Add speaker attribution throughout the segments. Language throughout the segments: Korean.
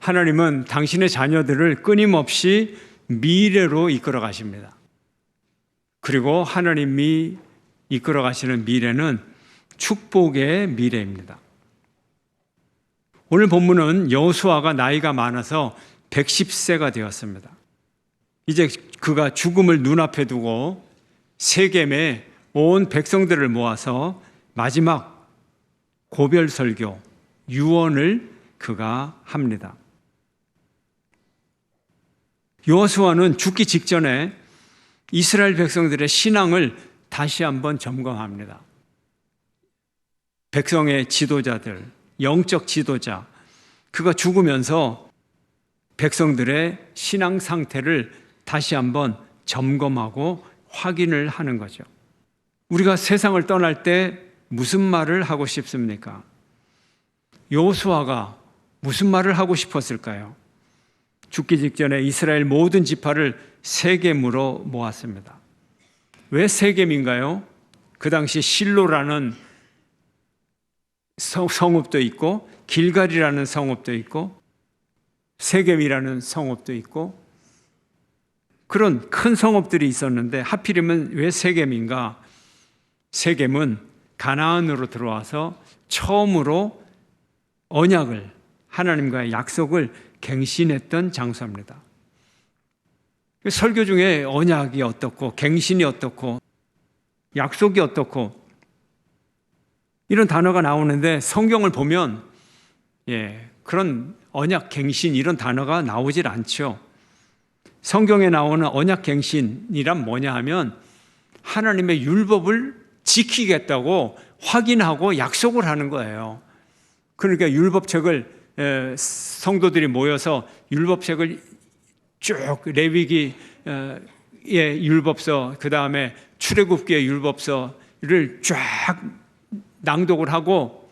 Speaker 1: 하나님은 당신의 자녀들을 끊임없이 미래로 이끌어 가십니다. 그리고 하나님이 이끌어 가시는 미래는 축복의 미래입니다. 오늘 본문은 여호수아가 나이가 많아서 110세가 되었습니다. 이제 그가 죽음을 눈앞에 두고 세겜에 온 백성들을 모아서 마지막 고별 설교, 유언을 그가 합니다. 여호수아는 죽기 직전에 이스라엘 백성들의 신앙을 다시 한번 점검합니다. 백성의 지도자들, 영적 지도자, 그가 죽으면서 백성들의 신앙 상태를 다시 한번 점검하고 확인을 하는 거죠. 우리가 세상을 떠날 때 무슨 말을 하고 싶습니까? 여호수아가 무슨 말을 하고 싶었을까요? 죽기 직전에 이스라엘 모든 지파를 세겜으로 모았습니다. 왜 세겜인가요? 그 당시 실로라는 성읍도 있고 길갈이라는 성읍도 있고 세겜이라는 성읍도 있고 그런 큰 성읍들이 있었는데 하필이면 왜 세겜인가? 세겜은 가나안으로 들어와서 처음으로 언약을, 하나님과의 약속을 갱신했던 장소입니다. 설교 중에 언약이 어떻고 갱신이 어떻고 약속이 어떻고 이런 단어가 나오는데 성경을 보면 그런 언약 갱신 이런 단어가 나오질 않죠. 성경에 나오는 언약 갱신이란 뭐냐 하면 하나님의 율법을 지키겠다고 확인하고 약속을 하는 거예요. 그러니까 율법책을 성도들이 모여서 율법책을 쭉 레위기의 율법서, 그 다음에 출애굽기의 율법서를 쫙 낭독을 하고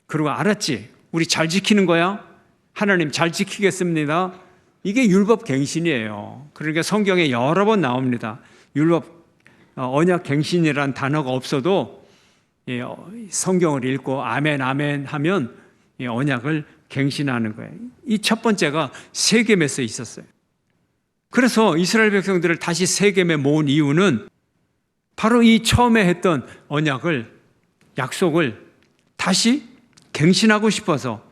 Speaker 1: 그리고 알았지? 우리 잘 지키는 거야? 하나님 잘 지키겠습니다. 이게 율법 갱신이에요. 그러니까 성경에 여러 번 나옵니다. 율법 언약 갱신이라는 단어가 없어도 성경을 읽고 아멘 아멘 하면 언약을 갱신하는 거예요. 이 첫 번째가 세겜에서 있었어요. 그래서 이스라엘 백성들을 다시 세겜에 모은 이유는 바로 이 처음에 했던 언약을, 약속을 다시 갱신하고 싶어서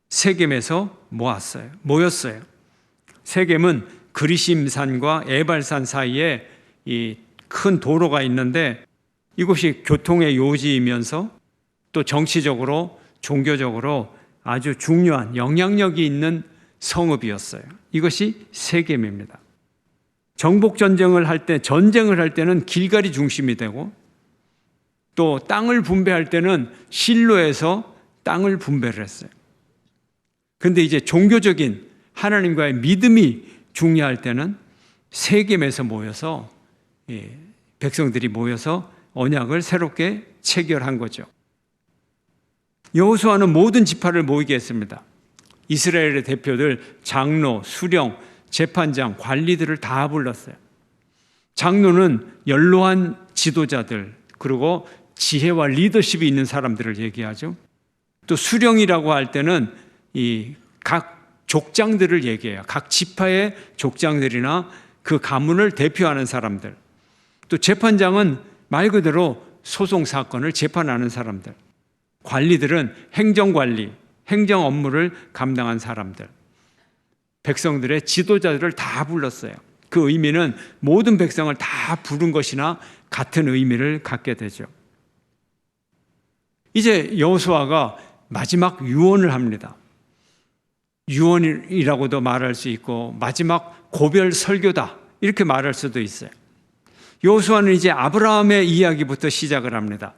Speaker 1: 세겜에서 모였어요. 세겜은 그리심산과 에발산 사이에 이 큰 도로가 있는데 이곳이 교통의 요지이면서 또 정치적으로, 종교적으로 아주 중요한 영향력이 있는 성읍이었어요. 이것이 세겜입니다. 정복 전쟁을 할 때는 길갈이 중심이 되고 또 땅을 분배할 때는 실로에서 땅을 분배를 했어요. 그런데 이제 종교적인 하나님과의 믿음이 중요할 때는 세겜에서 모여서 백성들이 모여서 언약을 새롭게 체결한 거죠. 여호수아는 모든 지파를 모이게 했습니다. 이스라엘의 대표들, 장로, 수령, 재판장, 관리들을 다 불렀어요. 장로는 연로한 지도자들, 그리고 지혜와 리더십이 있는 사람들을 얘기하죠. 또 수령이라고 할 때는 이 각 족장들을 얘기해요. 각 지파의 족장들이나 그 가문을 대표하는 사람들. 또 재판장은 말 그대로 소송 사건을 재판하는 사람들. 관리들은 행정관리, 행정 업무를 감당한 사람들. 백성들의 지도자들을 다 불렀어요. 그 의미는 모든 백성을 다 부른 것이나 같은 의미를 갖게 되죠. 이제 여호수아가 마지막 유언을 합니다. 유언이라고도 말할 수 있고 마지막 고별 설교다 이렇게 말할 수도 있어요. 여호수아는 이제 아브라함의 이야기부터 시작을 합니다.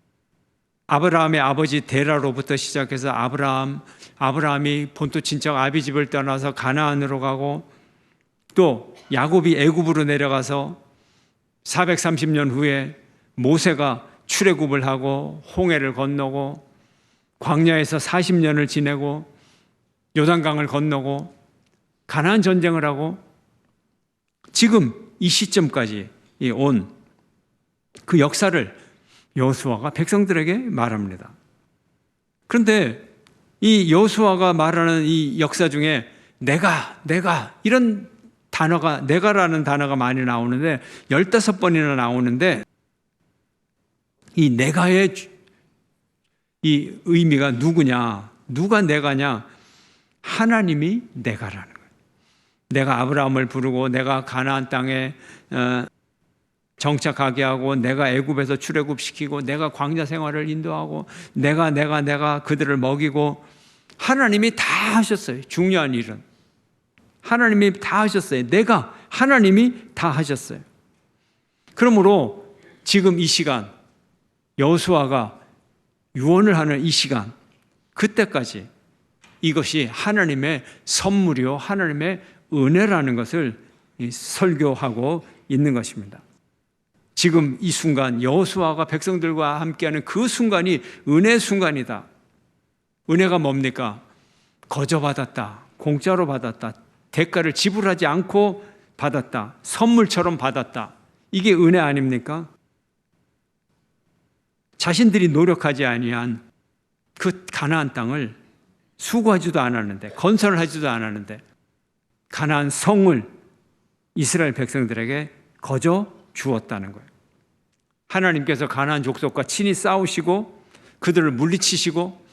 Speaker 1: 아브라함의 아버지 데라로부터 시작해서 아브라함이 본토 친척 아비집을 떠나서 가나안으로 가고 또 야곱이 애굽으로 내려가서 430년 후에 모세가 출애굽을 하고 홍해를 건너고 광야에서 40년을 지내고 요단강을 건너고 가나안 전쟁을 하고 지금 이 시점까지 온 그 역사를 여호수아가 백성들에게 말합니다. 그런데 이 여호수아가 말하는 이 역사 중에 내가 이런 단어가, 내가라는 단어가 많이 나오는데 15번이나 나오는데 이 내가의 이 의미가 누구냐? 누가 내가냐? 하나님이 내가라는 거예요. 내가 아브라함을 부르고 내가 가나안 땅에 정착하게 하고 내가 애굽에서 출애굽시키고 내가 광야 생활을 인도하고 내가 그들을 먹이고 하나님이 다 하셨어요. 중요한 일은 하나님이 다 하셨어요. 하나님이 다 하셨어요. 그러므로 지금 이 시간 여호수아가 유언을 하는 이 시간, 그때까지 이것이 하나님의 선물이요 하나님의 은혜라는 것을 설교하고 있는 것입니다. 지금 이 순간 여호수아가 백성들과 함께하는 그 순간이 은혜의 순간이다. 은혜가 뭡니까? 거저 받았다, 공짜로 받았다, 대가를 지불하지 않고 받았다, 선물처럼 받았다. 이게 은혜 아닙니까? 자신들이 노력하지 아니한 그 가나안 땅을 수고하지도 않았는데, 건설을 하지도 않았는데 가나안 성을 이스라엘 백성들에게 거저 주었다는 거예요. 하나님께서 가나안 족속과 친히 싸우시고 그들을 물리치시고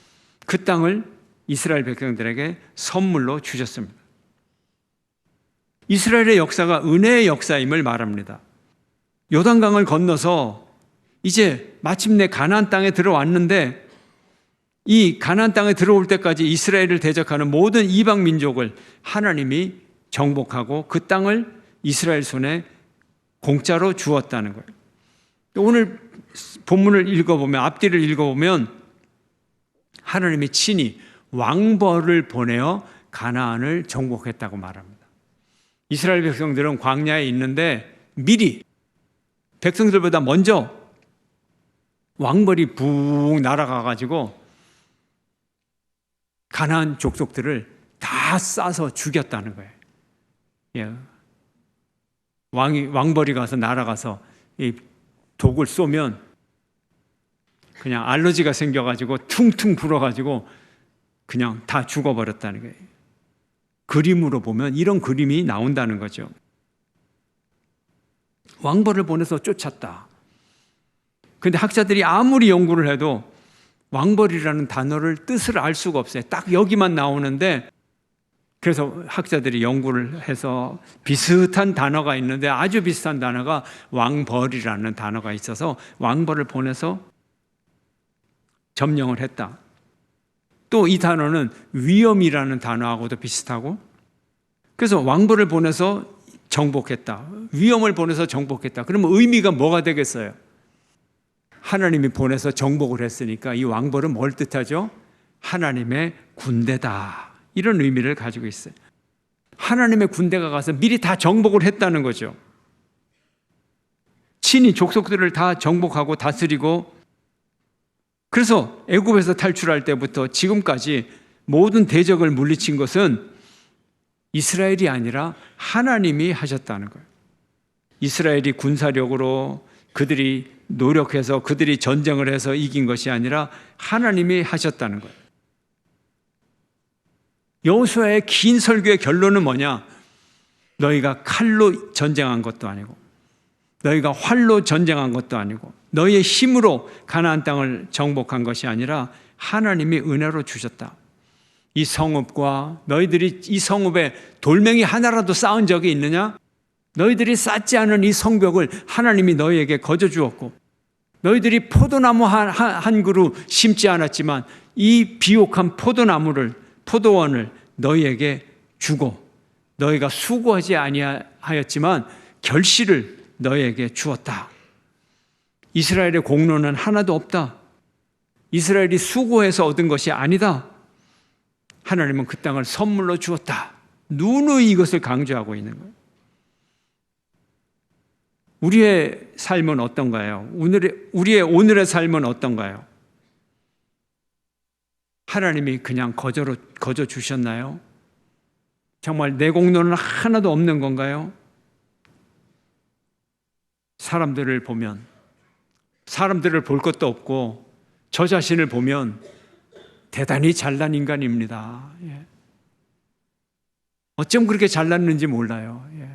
Speaker 1: 그 땅을 이스라엘 백성들에게 선물로 주셨습니다. 이스라엘의 역사가 은혜의 역사임을 말합니다. 요단강을 건너서 이제 마침내 가나안 땅에 들어왔는데 이 가나안 땅에 들어올 때까지 이스라엘을 대적하는 모든 이방 민족을 하나님이 정복하고 그 땅을 이스라엘 손에 공짜로 주었다는 거예요. 오늘 본문을 읽어보면, 앞뒤를 읽어보면 하나님이 친히 왕벌을 보내어 가나안을 정복했다고 말합니다. 이스라엘 백성들은 광야에 있는데 미리 백성들보다 먼저 왕벌이 붕 날아가가지고 가나안 족속들을 다 싸서 죽였다는 거예요. 예. 왕벌이 가서 날아가서 이 독을 쏘면 그냥 알러지가 생겨가지고 퉁퉁 불어가지고 그냥 다 죽어버렸다는 거예요. 그림으로 보면 이런 그림이 나온다는 거죠. 왕벌을 보내서 쫓았다. 근데 학자들이 아무리 연구를 해도 왕벌이라는 단어를 뜻을 알 수가 없어요. 딱 여기만 나오는데, 그래서 학자들이 연구를 해서 비슷한 단어가 있는데 아주 비슷한 단어가 왕벌이라는 단어가 있어서 왕벌을 보내서 점령을 했다. 또 이 단어는 위엄이라는 단어하고도 비슷하고, 그래서 왕벌을 보내서 정복했다, 위엄을 보내서 정복했다. 그러면 의미가 뭐가 되겠어요? 하나님이 보내서 정복을 했으니까 이 왕벌은 뭘 뜻하죠? 하나님의 군대다, 이런 의미를 가지고 있어요. 하나님의 군대가 가서 미리 다 정복을 했다는 거죠. 친히 족속들을 다 정복하고 다스리고, 그래서 애굽에서 탈출할 때부터 지금까지 모든 대적을 물리친 것은 이스라엘이 아니라 하나님이 하셨다는 거예요. 이스라엘이 군사력으로 그들이 노력해서 그들이 전쟁을 해서 이긴 것이 아니라 하나님이 하셨다는 거예요. 여호수아의 긴 설교의 결론은 뭐냐? 너희가 칼로 전쟁한 것도 아니고 너희가 활로 전쟁한 것도 아니고 너희의 힘으로 가나안 땅을 정복한 것이 아니라 하나님이 은혜로 주셨다. 이 성읍과 너희들이 이 성읍에 돌멩이 하나라도 쌓은 적이 있느냐? 너희들이 쌓지 않은 이 성벽을 하나님이 너희에게 거저 주었고, 너희들이 포도나무 한 그루 심지 않았지만 이 비옥한 포도원을 너희에게 주고, 너희가 수고하지 아니하였지만 결실을 너희에게 주었다. 이스라엘의 공로는 하나도 없다. 이스라엘이 수고해서 얻은 것이 아니다. 하나님은 그 땅을 선물로 주었다. 누누이 이것을 강조하고 있는 거예요. 우리의 삶은 어떤가요? 우리의 오늘의 삶은 어떤가요? 하나님이 그냥 거저 주셨나요? 정말 내 공로는 하나도 없는 건가요? 사람들을 보면, 사람들을 볼 것도 없고 저 자신을 보면 대단히 잘난 인간입니다. 예. 어쩜 그렇게 잘났는지 몰라요. 예.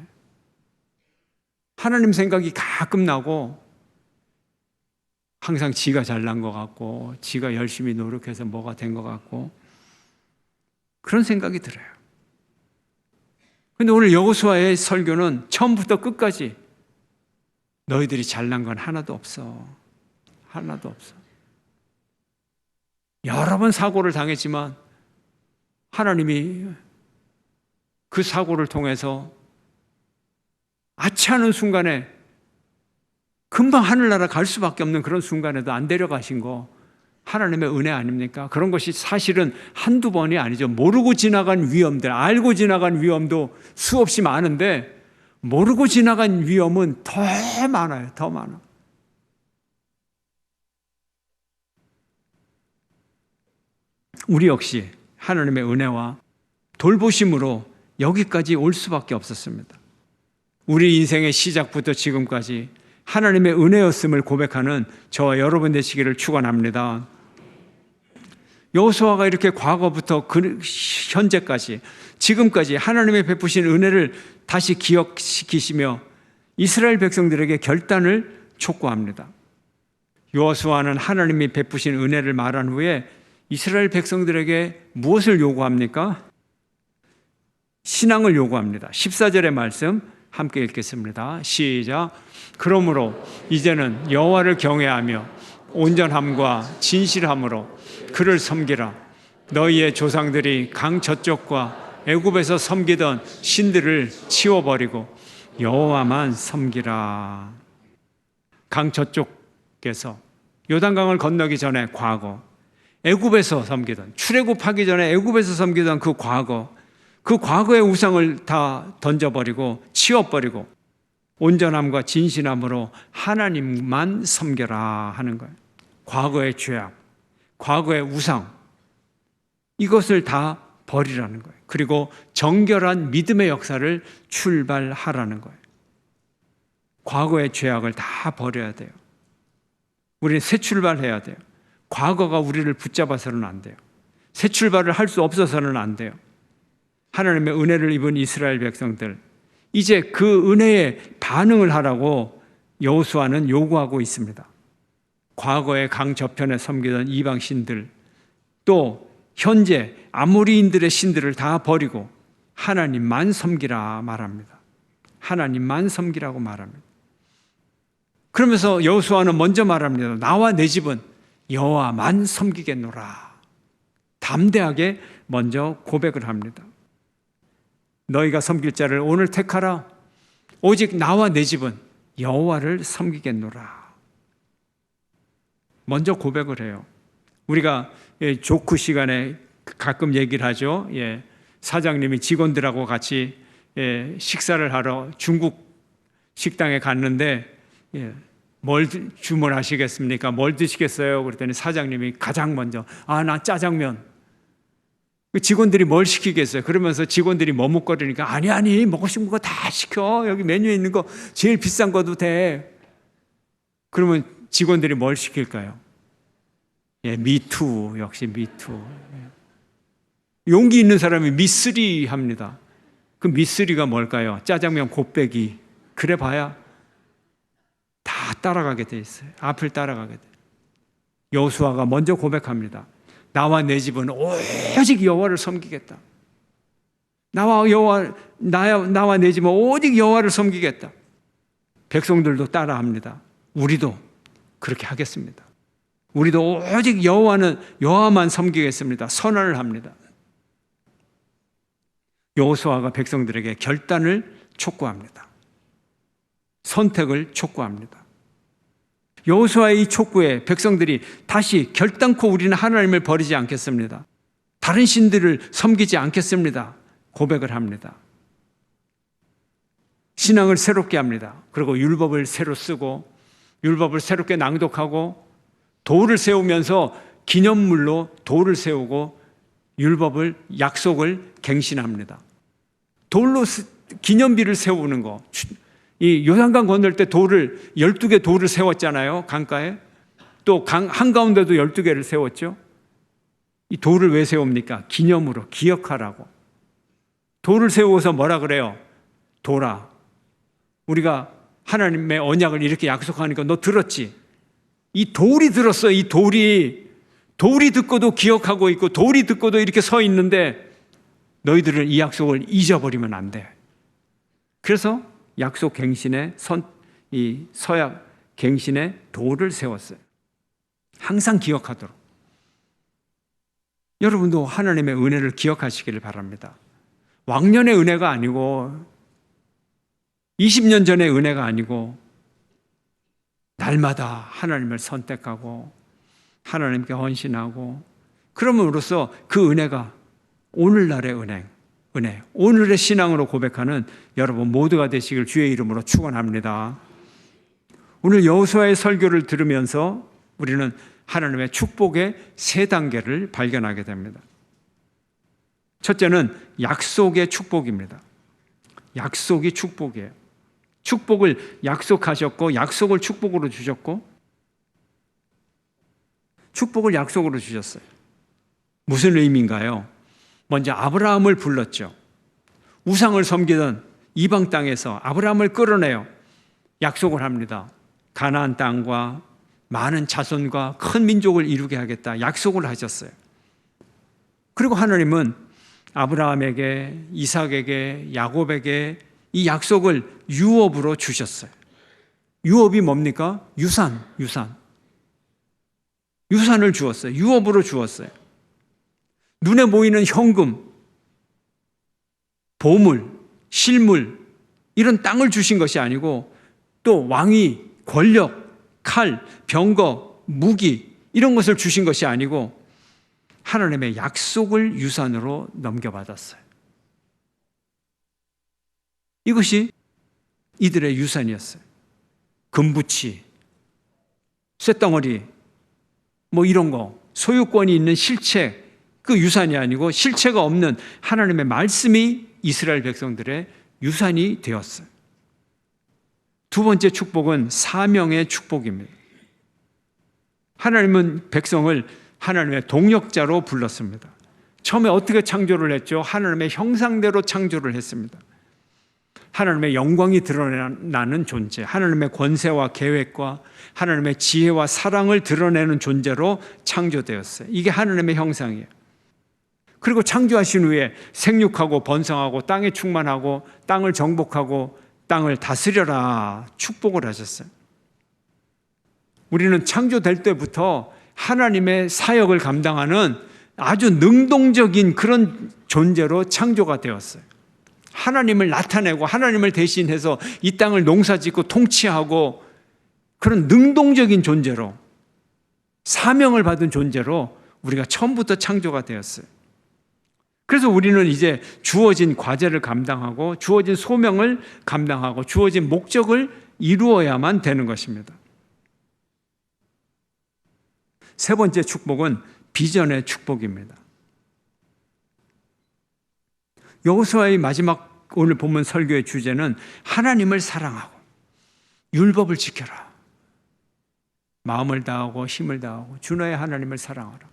Speaker 1: 하나님 생각이 가끔 나고 항상 지가 잘난 것 같고 지가 열심히 노력해서 뭐가 된 것 같고 그런 생각이 들어요. 근데 오늘 여호수아의 설교는 처음부터 끝까지 너희들이 잘난 건 하나도 없어. 하나도 없어. 여러 번 사고를 당했지만 하나님이 그 사고를 통해서 아차하는 순간에 금방 하늘나라 갈 수밖에 없는 그런 순간에도 안 데려가신 거 하나님의 은혜 아닙니까? 그런 것이 사실은 한두 번이 아니죠. 모르고 지나간 위험들, 알고 지나간 위험도 수없이 많은데 모르고 지나간 위험은 더 많아요. 더 많아. 우리 역시 하나님의 은혜와 돌보심으로 여기까지 올 수밖에 없었습니다. 우리 인생의 시작부터 지금까지 하나님의 은혜였음을 고백하는 저와 여러분 되시기를 축원합니다. 여호수아가 이렇게 과거부터 현재까지 지금까지 하나님의 베푸신 은혜를 다시 기억시키시며 이스라엘 백성들에게 결단을 촉구합니다. 여호수아는 하나님이 베푸신 은혜를 말한 후에 이스라엘 백성들에게 무엇을 요구합니까? 신앙을 요구합니다. 14절의 말씀 함께 읽겠습니다. 시작. 그러므로 이제는 여호와를 경외하며 온전함과 진실함으로 그를 섬기라. 너희의 조상들이 강 저쪽과 애굽에서 섬기던 신들을 치워버리고 여호와만 섬기라. 강 저쪽에서 요단강을 건너기 전에 과거, 애굽에서 섬기던, 출애굽하기 전에 애굽에서 섬기던 그 과거, 그 과거의 우상을 다 던져버리고 치워버리고 온전함과 진실함으로 하나님만 섬겨라 하는 거예요. 과거의 죄악, 과거의 우상, 이것을 다 버리라는 거예요. 그리고 정결한 믿음의 역사를 출발하라는 거예요. 과거의 죄악을 다 버려야 돼요. 우리는 새 출발해야 돼요. 과거가 우리를 붙잡아서는 안 돼요. 새 출발을 할 수 없어서는 안 돼요. 하나님의 은혜를 입은 이스라엘 백성들, 이제 그 은혜에 반응을 하라고 여호수아는 요구하고 있습니다. 과거의 강 저편에 섬기던 이방 신들, 또 현재 아모리인들의 신들을 다 버리고 하나님만 섬기라 말합니다. 하나님만 섬기라고 말합니다. 그러면서 여호수아는 먼저 말합니다. 나와 내 집은 여호와만 섬기겠노라. 담대하게 먼저 고백을 합니다. 너희가 섬길 자를 오늘 택하라. 오직 나와 내 집은 여호와를 섬기겠노라. 먼저 고백을 해요. 우리가 조크 시간에 가끔 얘기를 하죠. 사장님이 직원들하고 같이 식사를 하러 중국 식당에 갔는데 뭘 주문하시겠습니까? 뭘 드시겠어요? 그랬더니 사장님이 가장 먼저 나 짜장면. 직원들이 뭘 시키겠어요? 그러면서 직원들이 머뭇거리니까 아니 먹고 싶은 거 다 시켜. 여기 메뉴에 있는 거 제일 비싼 거도 돼. 그러면 직원들이 뭘 시킬까요? 미투, 역시 미투. 용기 있는 사람이 미쓰리 합니다. 그 미쓰리가 뭘까요? 짜장면 곱빼기. 그래 봐야 다 따라가게 돼 있어요. 앞을 따라가게 돼. 여호수아가 먼저 고백합니다. 나와 내 집은 오직 여호와를 섬기겠다. 나와 내 집은 오직 여호와를 섬기겠다. 백성들도 따라합니다. 우리도 그렇게 하겠습니다. 우리도 오직 여호와만 섬기겠습니다. 선언을 합니다. 여호수아가 백성들에게 결단을 촉구합니다. 선택을 촉구합니다. 여호수아의 이 촉구에 백성들이 다시 결단코 우리는 하나님을 버리지 않겠습니다. 다른 신들을 섬기지 않겠습니다. 고백을 합니다. 신앙을 새롭게 합니다. 그리고 율법을 새로 쓰고 율법을 새롭게 낭독하고 도를 세우면서 기념물로 도를 세우고 율법을 약속을 갱신합니다. 돌로 기념비를 세우는 거. 이 요단강 건널 때 12개 돌을 세웠잖아요. 강가에. 또 강 한가운데도 12개를 세웠죠. 이 돌을 왜 세웁니까? 기념으로, 기억하라고. 돌을 세우고서 뭐라 그래요? 돌아, 우리가 하나님의 언약을 이렇게 약속하니까 너 들었지? 이 돌이 들었어. 이 돌이 듣고도 기억하고 있고 돌이 듣고도 이렇게 서 있는데 너희들은 이 약속을 잊어버리면 안 돼. 그래서 약속 갱신의 이 서약 갱신의 돌을 세웠어요. 항상 기억하도록. 여러분도 하나님의 은혜를 기억하시기를 바랍니다. 왕년의 은혜가 아니고 20년 전의 은혜가 아니고 날마다 하나님을 선택하고 하나님께 헌신하고 그럼으로써 그 은혜가 오늘날의 은혜, 오늘의 신앙으로 고백하는 여러분 모두가 되시길 주의 이름으로 축원합니다. 오늘 여호수아의 설교를 들으면서 우리는 하나님의 축복의 세 단계를 발견하게 됩니다. 첫째는 약속의 축복입니다. 약속이 축복이에요. 축복을 약속하셨고 약속을 축복으로 주셨고 축복을 약속으로 주셨어요. 무슨 의미인가요? 먼저 아브라함을 불렀죠. 우상을 섬기던 이방 땅에서 아브라함을 끌어내요. 약속을 합니다. 가나안 땅과 많은 자손과 큰 민족을 이루게 하겠다. 약속을 하셨어요. 그리고 하나님은 아브라함에게, 이삭에게, 야곱에게 이 약속을 유업으로 주셨어요. 유업이 뭡니까? 유산을 주었어요. 유업으로 주었어요. 눈에 보이는 현금, 보물, 실물 이런 땅을 주신 것이 아니고 또 왕위, 권력, 칼, 병거, 무기 이런 것을 주신 것이 아니고 하나님의 약속을 유산으로 넘겨받았어요. 이것이 이들의 유산이었어요. 금부치, 쇳덩어리 뭐 이런 거, 소유권이 있는 실체, 그 유산이 아니고 실체가 없는 하나님의 말씀이 이스라엘 백성들의 유산이 되었어요. 두 번째 축복은 사명의 축복입니다. 하나님은 백성을 하나님의 동역자로 불렀습니다. 처음에 어떻게 창조를 했죠? 하나님의 형상대로 창조를 했습니다. 하나님의 영광이 드러나는 존재, 하나님의 권세와 계획과 하나님의 지혜와 사랑을 드러내는 존재로 창조되었어요. 이게 하나님의 형상이에요. 그리고 창조하신 후에 생육하고 번성하고 땅에 충만하고 땅을 정복하고 땅을 다스려라 축복을 하셨어요. 우리는 창조될 때부터 하나님의 사역을 감당하는 아주 능동적인 그런 존재로 창조가 되었어요. 하나님을 나타내고 하나님을 대신해서 이 땅을 농사짓고 통치하고 그런 능동적인 존재로 사명을 받은 존재로 우리가 처음부터 창조가 되었어요. 그래서 우리는 이제 주어진 과제를 감당하고 주어진 소명을 감당하고 주어진 목적을 이루어야만 되는 것입니다. 세 번째 축복은 비전의 축복입니다. 여호수아의 마지막 오늘 본문 설교의 주제는 하나님을 사랑하고 율법을 지켜라. 마음을 다하고 힘을 다하고 주 너의 하나님을 사랑하라.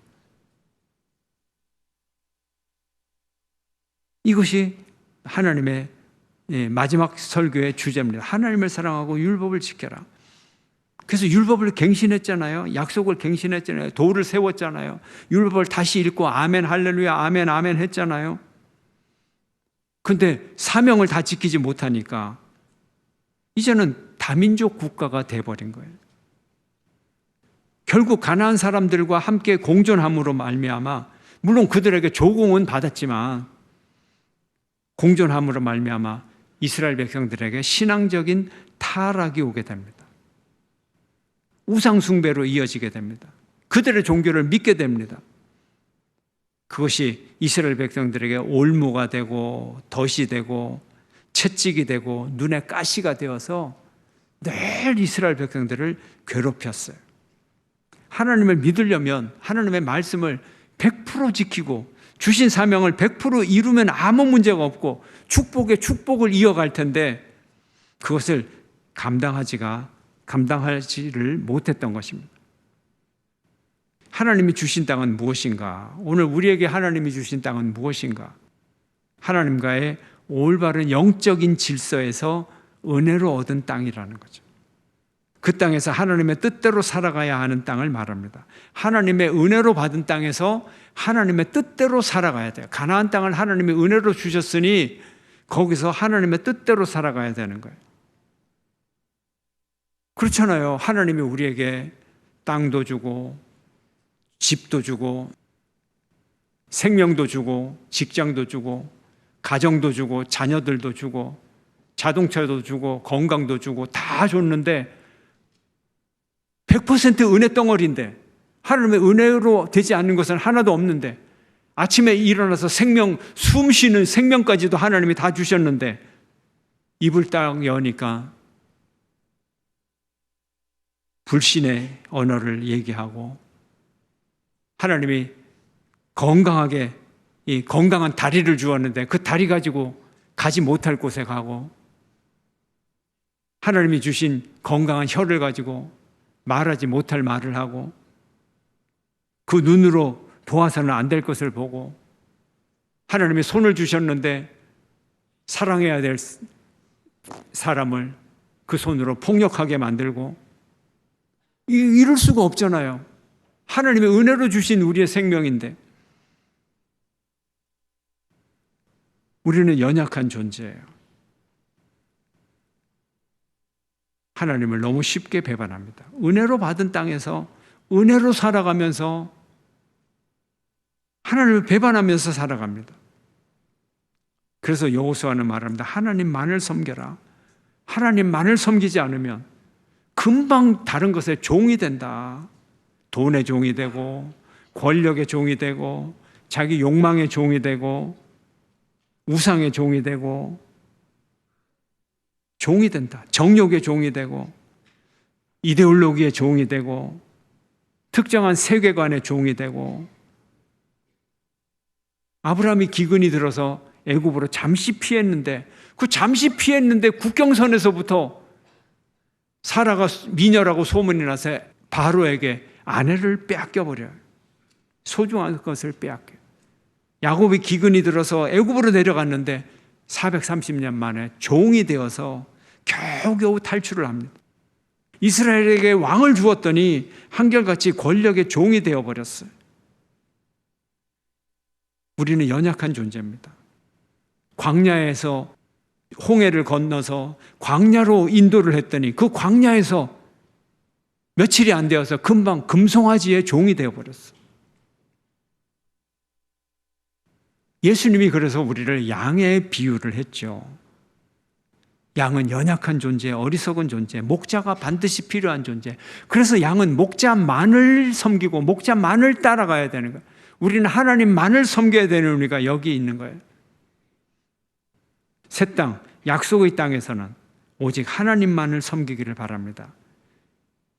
Speaker 1: 이것이 하나님의 마지막 설교의 주제입니다. 하나님을 사랑하고 율법을 지켜라. 그래서 율법을 갱신했잖아요. 약속을 갱신했잖아요. 도를 세웠잖아요. 율법을 다시 읽고 아멘 할렐루야 아멘 아멘 했잖아요. 근데 사명을 다 지키지 못하니까 이제는 다민족 국가가 돼버린 거예요. 결국 가나안 사람들과 함께 공존함으로 말미암아 물론 그들에게 조공은 받았지만 공존함으로 말미암아 이스라엘 백성들에게 신앙적인 타락이 오게 됩니다. 우상 숭배로 이어지게 됩니다. 그들의 종교를 믿게 됩니다. 그것이 이스라엘 백성들에게 올무가 되고 덫이 되고 채찍이 되고 눈에 가시가 되어서 늘 이스라엘 백성들을 괴롭혔어요. 하나님을 믿으려면 하나님의 말씀을 100% 지키고 주신 사명을 100% 이루면 아무 문제가 없고 축복에 축복을 이어갈 텐데 그것을 감당하지를 못했던 것입니다. 하나님이 주신 땅은 무엇인가? 오늘 우리에게 하나님이 주신 땅은 무엇인가? 하나님과의 올바른 영적인 질서에서 은혜로 얻은 땅이라는 거죠. 그 땅에서 하나님의 뜻대로 살아가야 하는 땅을 말합니다. 하나님의 은혜로 받은 땅에서 하나님의 뜻대로 살아가야 돼요. 가나안 땅을 하나님이 은혜로 주셨으니 거기서 하나님의 뜻대로 살아가야 되는 거예요. 그렇잖아요. 하나님이 우리에게 땅도 주고 집도 주고 생명도 주고 직장도 주고 가정도 주고 자녀들도 주고 자동차도 주고 건강도 주고 다 줬는데 100% 은혜 덩어리인데, 하나님의 은혜로 되지 않는 것은 하나도 없는데, 아침에 일어나서 생명, 숨 쉬는 생명까지도 하나님이 다 주셨는데 입을 딱 여니까 불신의 언어를 얘기하고, 하나님이 건강하게 이 건강한 다리를 주었는데 그 다리 가지고 가지 못할 곳에 가고, 하나님이 주신 건강한 혀를 가지고 말하지 못할 말을 하고, 그 눈으로 보아서는 안 될 것을 보고, 하나님이 손을 주셨는데 사랑해야 될 사람을 그 손으로 폭력하게 만들고, 이럴 수가 없잖아요. 하나님의 은혜로 주신 우리의 생명인데 우리는 연약한 존재예요. 하나님을 너무 쉽게 배반합니다. 은혜로 받은 땅에서 은혜로 살아가면서 하나님을 배반하면서 살아갑니다. 그래서 여호수아는 말합니다. 하나님만을 섬겨라. 하나님만을 섬기지 않으면 금방 다른 것에 종이 된다. 돈의 종이 되고 권력의 종이 되고 자기 욕망의 종이 되고 우상의 종이 되고 종이 된다. 정욕의 종이 되고 이데올로기의 종이 되고 특정한 세계관의 종이 되고. 아브라함이 기근이 들어서 애굽으로 잠시 피했는데, 그 잠시 피했는데 국경선에서부터 사라가 미녀라고 소문이 나서 바로에게 아내를 빼앗겨버려요. 소중한 것을 빼앗겨요. 야곱이 기근이 들어서 애굽으로 내려갔는데 430년 만에 종이 되어서 겨우겨우 탈출을 합니다. 이스라엘에게 왕을 주었더니 한결같이 권력의 종이 되어버렸어요. 우리는 연약한 존재입니다. 광야에서 홍해를 건너서 광야로 인도를 했더니 그 광야에서 며칠이 안 되어서 금방 금송아지의 종이 되어버렸어요. 예수님이 그래서 우리를 양의 비유를 했죠. 양은 연약한 존재, 어리석은 존재, 목자가 반드시 필요한 존재. 그래서 양은 목자만을 섬기고 목자만을 따라가야 되는 거예요. 우리는 하나님만을 섬겨야 되는 우리가 여기 있는 거예요. 새 땅, 약속의 땅에서는 오직 하나님만을 섬기기를 바랍니다.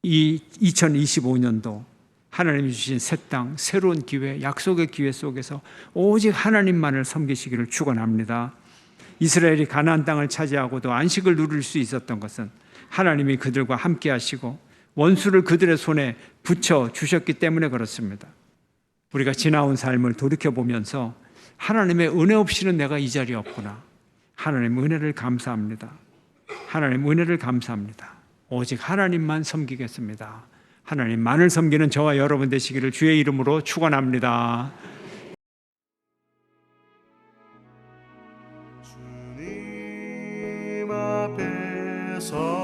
Speaker 1: 이 2025년도 하나님이 주신 새 땅, 새로운 기회, 약속의 기회 속에서 오직 하나님만을 섬기시기를 축원합니다. 이스라엘이 가나안 땅을 차지하고도 안식을 누릴 수 있었던 것은 하나님이 그들과 함께 하시고 원수를 그들의 손에 붙여 주셨기 때문에 그렇습니다. 우리가 지나온 삶을 돌이켜보면서 하나님의 은혜 없이는 내가 이 자리에 없구나. 하나님 은혜를 감사합니다. 하나님 은혜를 감사합니다. 오직 하나님만 섬기겠습니다. 하나님만을 섬기는 저와 여러분 되시기를 주의 이름으로 축원합니다.
Speaker 2: 주님 앞에서